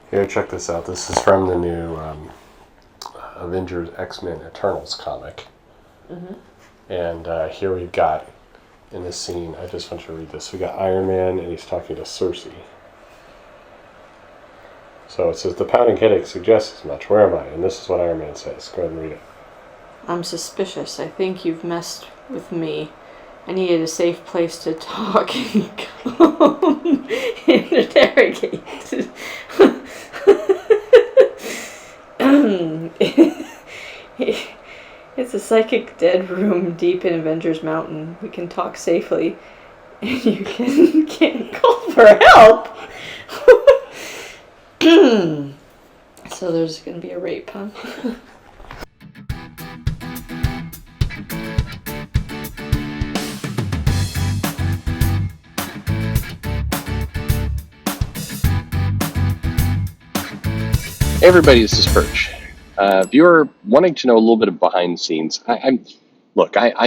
Here, check this out. This is from the new Avengers X-Men Eternals comic. Mm-hmm. And here we've got, in this scene, I just want you to read this. We got Iron Man, and he's talking to Cersei. So it says, the pounding headache suggests as much. Where am I? And this is what Iron Man says. Go ahead and read it. I'm suspicious. I think you've messed with me. I needed a safe place to talk and come and interrogate. It's a psychic dead room deep in Avengers Mountain. We can talk safely, and you can't call for help. So there's gonna be a rape, huh? Hey everybody, this is Perch. If you're wanting to know a little bit of behind the scenes, I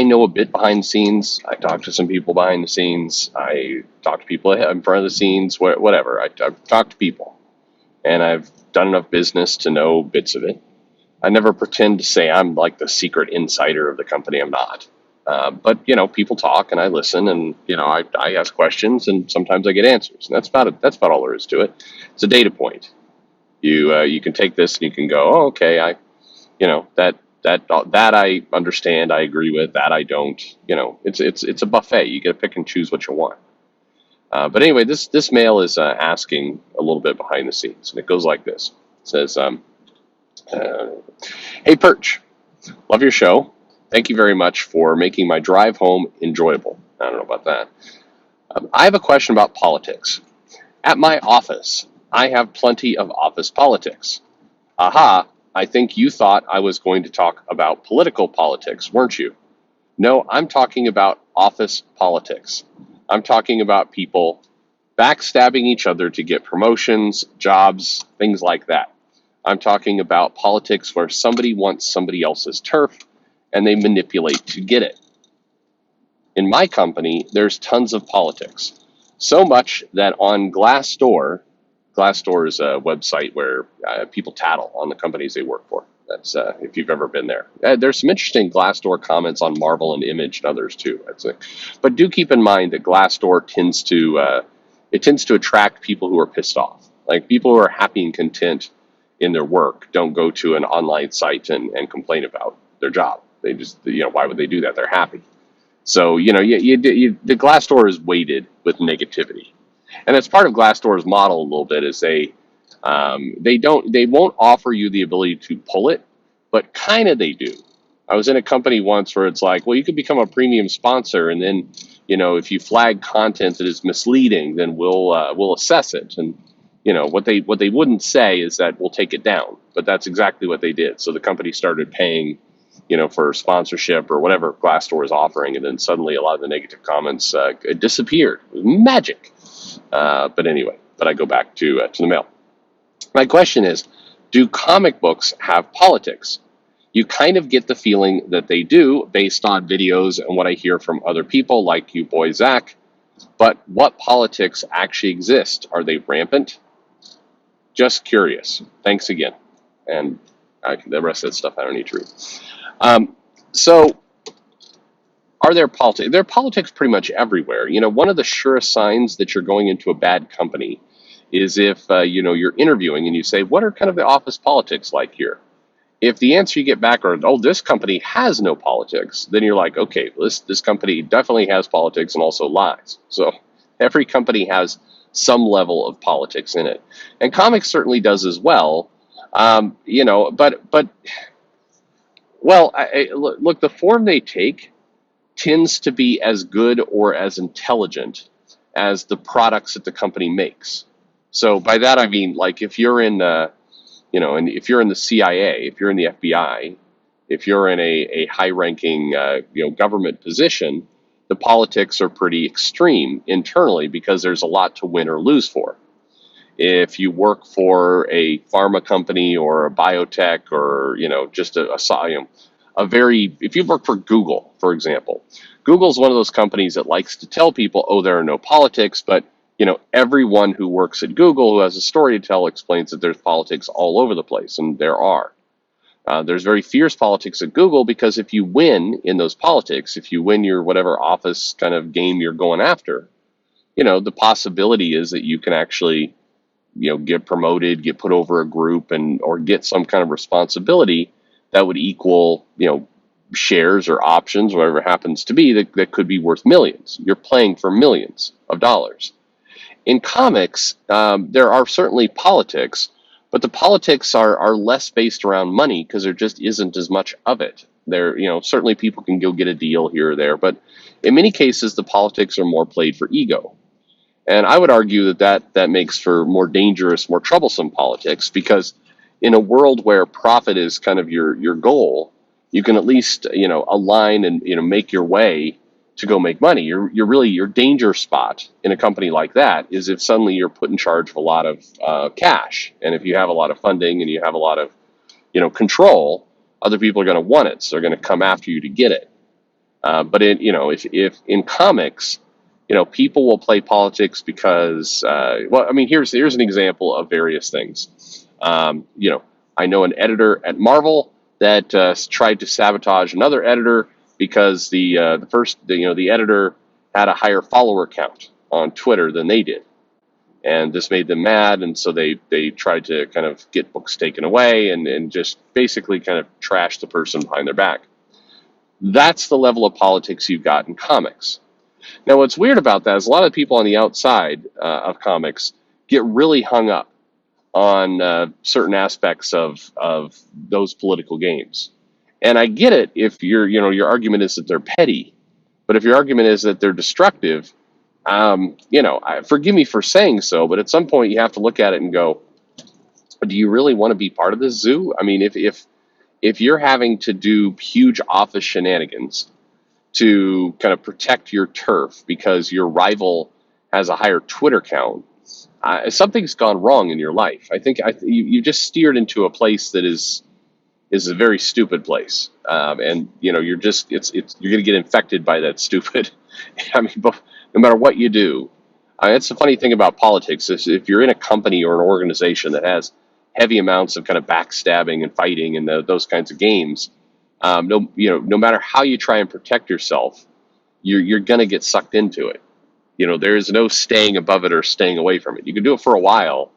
know a bit behind the scenes. I talk to some people behind the scenes. I talk to people in front of the scenes, whatever. I've talked to people, and I've done enough business to know bits of it. I never pretend to say I'm like the secret insider of the company. I'm not. But people talk, and I listen, and I ask questions, and sometimes I get answers, and that's about it. That's about all there is to it. It's a data point. You can take this and you can go, oh, okay, that I understand, I agree with, that I don't. It's a buffet. You get to pick and choose what you want. But anyway, this mail is asking a little bit behind the scenes, and it goes like this. It says, "Hey Perch, love your show. Thank you very much for making my drive home enjoyable." I don't know about that. I have a question about politics. At my office, I have plenty of office politics. Aha, I think you thought I was going to talk about political politics, weren't you? No, I'm talking about office politics. I'm talking about people backstabbing each other to get promotions, jobs, things like that. I'm talking about politics where somebody wants somebody else's turf and they manipulate to get it. In my company, there's tons of politics. So much that on Glassdoor is a website where people tattle on the companies they work for. That's if you've ever been there. There's some interesting Glassdoor comments on Marvel and Image and others too. But do keep in mind that Glassdoor tends to attract people who are pissed off. Like people who are happy and content in their work don't go to an online site and complain about their job. They just, why would they do that? They're happy. So, the Glassdoor is weighted with negativity. And that's part of Glassdoor's model a little bit is they won't offer you the ability to pull it, but kind of they do. I was in a company once where it's like, well, you could become a premium sponsor, and then, if you flag content that is misleading, then we'll assess it. And what they wouldn't say is that we'll take it down, but that's exactly what they did. So the company started paying for sponsorship or whatever Glassdoor is offering, and then suddenly a lot of the negative comments disappeared. It was magic. But anyway, I go back to the mail. My question is, do comic books have politics? You kind of get the feeling that they do based on videos and what I hear from other people like you, boy, Zach. But what politics actually exist? Are they rampant? Just curious. Thanks again. And the rest of that stuff I don't need to read. So are there politics? There are politics pretty much everywhere. One of the surest signs that you're going into a bad company is if, you're interviewing and you say, what are kind of the office politics like here? If the answer you get back are, oh, this company has no politics, then you're like, okay, well, this company definitely has politics and also lies. So every company has some level of politics in it. And comics certainly does as well. Look, the form they take tends to be as good or as intelligent as the products that the company makes. So by that I mean, like if you're in, if you're in the CIA, if you're in the FBI, if you're in a high-ranking, government position, the politics are pretty extreme internally because there's a lot to win or lose for. If you work for a pharma company or a biotech or, just if you work for Google, for example, Google's one of those companies that likes to tell people, oh, there are no politics, but everyone who works at Google who has a story to tell explains that there's politics all over the place, and there are. There's very fierce politics at Google because if you win in those politics, if you win your whatever office kind of game you're going after, the possibility is that you can actually, get promoted, get put over a group, or get some kind of responsibility that would equal, shares or options, whatever it happens to be, that could be worth millions. You're playing for millions of dollars. In comics, there are certainly politics, but the politics are less based around money because there just isn't as much of it. Certainly people can go get a deal here or there, but in many cases, the politics are more played for ego. And I would argue that makes for more dangerous, more troublesome politics because in a world where profit is kind of your goal, you can at least align and make your way to go make money. Your danger spot in a company like that is if suddenly you're put in charge of a lot of cash, and if you have a lot of funding and you have a lot of control, other people are going to want it, so they're going to come after you to get it. But if in comics, people will play politics because, here's an example of various things. I know an editor at Marvel that tried to sabotage another editor because the editor had a higher follower count on Twitter than they did, and this made them mad, and so they tried to kind of get books taken away and just basically kind of trash the person behind their back. That's the level of politics you've got in comics. Now, what's weird about that is a lot of people on the outside of comics get really hung up on certain aspects of those political games. And I get it if your argument is that they're petty, but if your argument is that they're destructive, forgive me for saying so, but at some point you have to look at it and go, do you really want to be part of this zoo? I mean, if you're having to do huge office shenanigans to kind of protect your turf because your rival has a higher Twitter count, something's gone wrong in your life. I think you just steered into a place that is a very stupid place, and you're just you're going to get infected by that stupid. I mean, no matter what you do, it's the funny thing about politics is if you're in a company or an organization that has heavy amounts of kind of backstabbing and fighting and those kinds of games. No matter how you try and protect yourself, you're going to get sucked into it. There is no staying above it or staying away from it. You can do it for a while,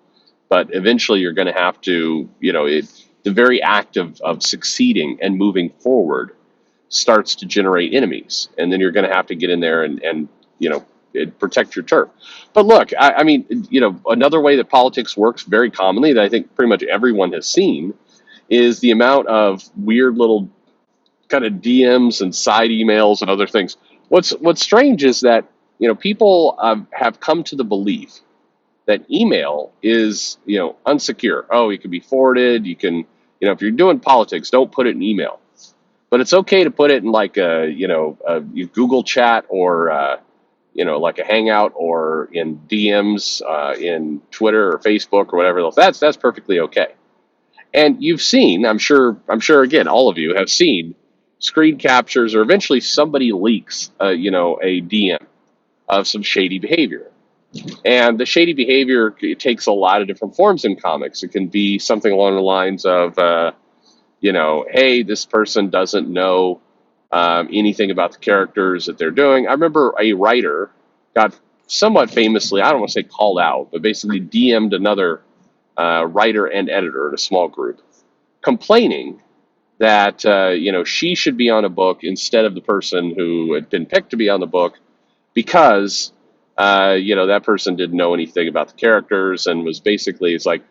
but eventually you're going to have to, the very act of succeeding and moving forward starts to generate enemies. And then you're going to have to get in there and protect your turf. But look, I mean, another way that politics works very commonly that I think pretty much everyone has seen is the amount of weird little kind of DMs and side emails and other things. What's strange is that people have come to the belief that email is unsecure. Oh, it can be forwarded. You can if you're doing politics, don't put it in email. But it's okay to put it in like a Google chat or like a Hangout or in DMs in Twitter or Facebook or whatever else. That's perfectly okay. And you've seen, I'm sure again, all of you have seen screen captures or eventually somebody leaks, a DM of some shady behavior. And the shady behavior takes a lot of different forms in comics. It can be something along the lines of, hey, this person doesn't know anything about the characters that they're doing. I remember a writer got somewhat famously, I don't want to say called out, but basically DM'd another writer and editor in a small group, complaining that she should be on a book instead of the person who had been picked to be on the book because that person didn't know anything about the characters and was basically it's like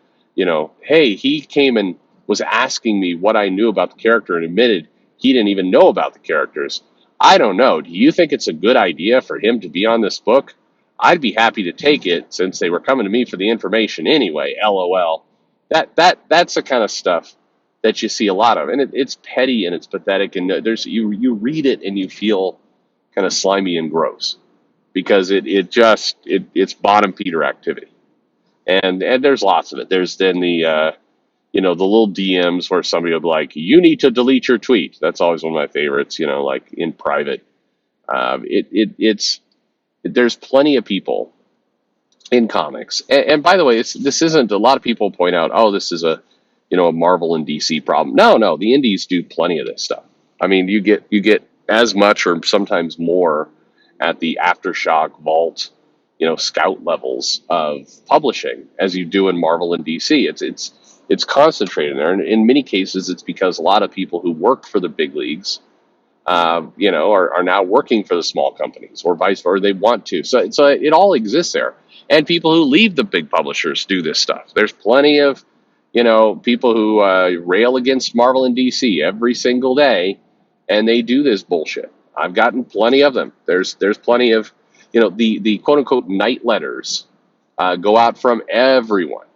hey, he came and was asking me what I knew about the character and admitted he didn't even know about the characters. I don't know. Do you think it's a good idea for him to be on this book? I'd be happy to take it since they were coming to me for the information anyway. LOL. That's the kind of stuff that you see a lot of, and it's petty and it's pathetic, and you read it and you feel kind of slimy and gross because it's bottom feeder activity, and there's lots of it. There's then the the little DMs where somebody will be like, you need to delete your tweet. That's always one of my favorites. Like in private. There's plenty of people in comics. And by the way, this isn't. A lot of people point out, oh, this is a a Marvel and DC problem. No, no, the indies do plenty of this stuff. I mean, you get as much or sometimes more at the Aftershock Vault, Scout levels of publishing as you do in Marvel and DC. It's concentrated there, and in many cases, it's because a lot of people who work for the big leagues, are now working for the small companies, or vice versa. They want to, so it all exists there. And people who leave the big publishers do this stuff. There's plenty of, people who rail against Marvel and DC every single day, and they do this bullshit. I've gotten plenty of them. There's plenty of, the quote unquote night letters go out from everyone.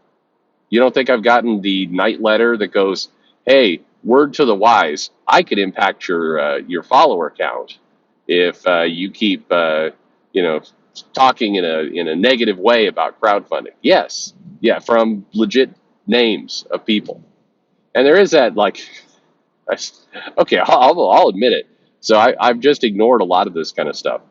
You don't think I've gotten the night letter that goes, "Hey, word to the wise, I could impact your follower count if you keep talking in a negative way about crowdfunding." Yes, yeah, from legit names of people, and there is that okay, I'll admit it. So I've just ignored a lot of this kind of stuff.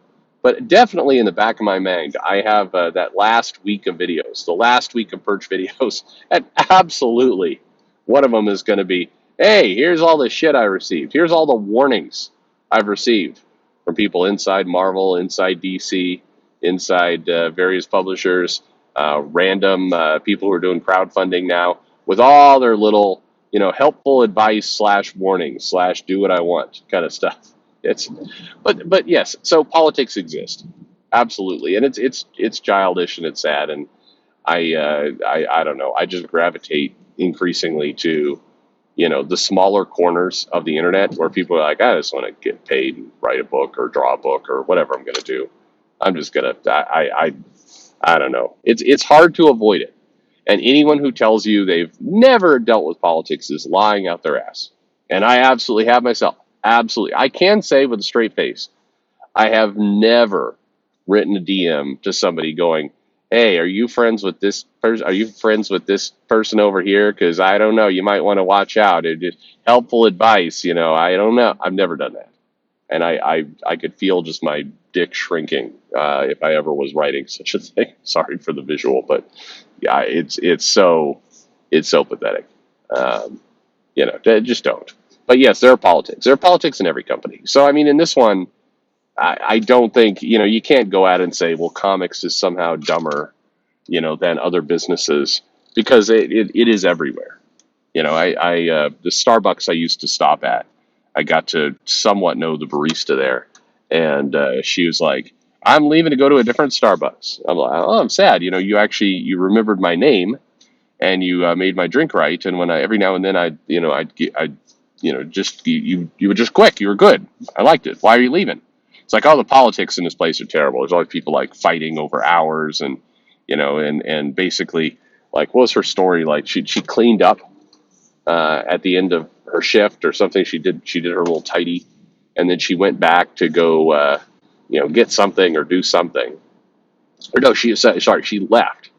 But definitely in the back of my mind, I have that last week of videos, the last week of Perch videos, and absolutely one of them is going to be, hey, here's all the shit I received. Here's all the warnings I've received from people inside Marvel, inside DC, inside various publishers, random people who are doing crowdfunding now, with all their little, helpful advice / warnings / do what I want kind of stuff. It's, but yes. So politics exist, absolutely, and it's childish and it's sad, and I don't know. I just gravitate increasingly to, the smaller corners of the internet where people are like, I just want to get paid and write a book or draw a book or whatever I'm going to do. I'm just gonna. I don't know. It's hard to avoid it, and anyone who tells you they've never dealt with politics is lying out their ass. And I absolutely have myself. Absolutely. I can say with a straight face, I have never written a DM to somebody going, hey, are you friends with this person? Are you friends with this person over here? Because I don't know. You might want to watch out. It just helpful advice. I don't know. I've never done that. And I could feel just my dick shrinking if I ever was writing such a thing. Sorry for the visual, but yeah, it's so pathetic. Just don't. But yes, there are politics. There are politics in every company. So I mean, in this one, I don't think you can't go out and say, well, comics is somehow dumber, than other businesses, because it is everywhere. The Starbucks I used to stop at, I got to somewhat know the barista there, and she was like, I'm leaving to go to a different Starbucks. I'm like, oh, I'm sad. You remembered my name, and you made my drink right. And when every now and then I'd just you were just quick. You were good. I liked it. Why are you leaving? It's like, oh, the politics in this place are terrible. There's always people like fighting over hours, and and basically, like, what was her story? Like she cleaned up at the end of her shift or something. She did her little tidy, and then she went back to go get something or do something. Or no, she left,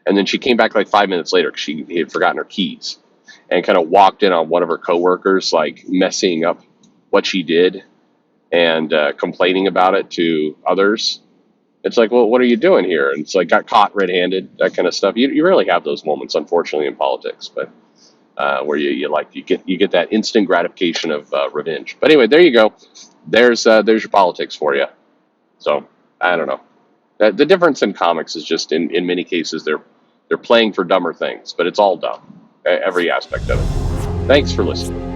and then she came back like 5 minutes later because she had forgotten her keys, and kind of walked in on one of her coworkers like messing up what she did and complaining about it to others. It's like, well, what are you doing here? And it's like, got caught red-handed, that kind of stuff. You rarely have those moments, unfortunately, in politics, but where you get that instant gratification of revenge. But anyway, there you go. There's your politics for you. So I don't know. The difference in comics is just in many cases they're playing for dumber things, but it's all dumb, every aspect of it. Thanks for listening.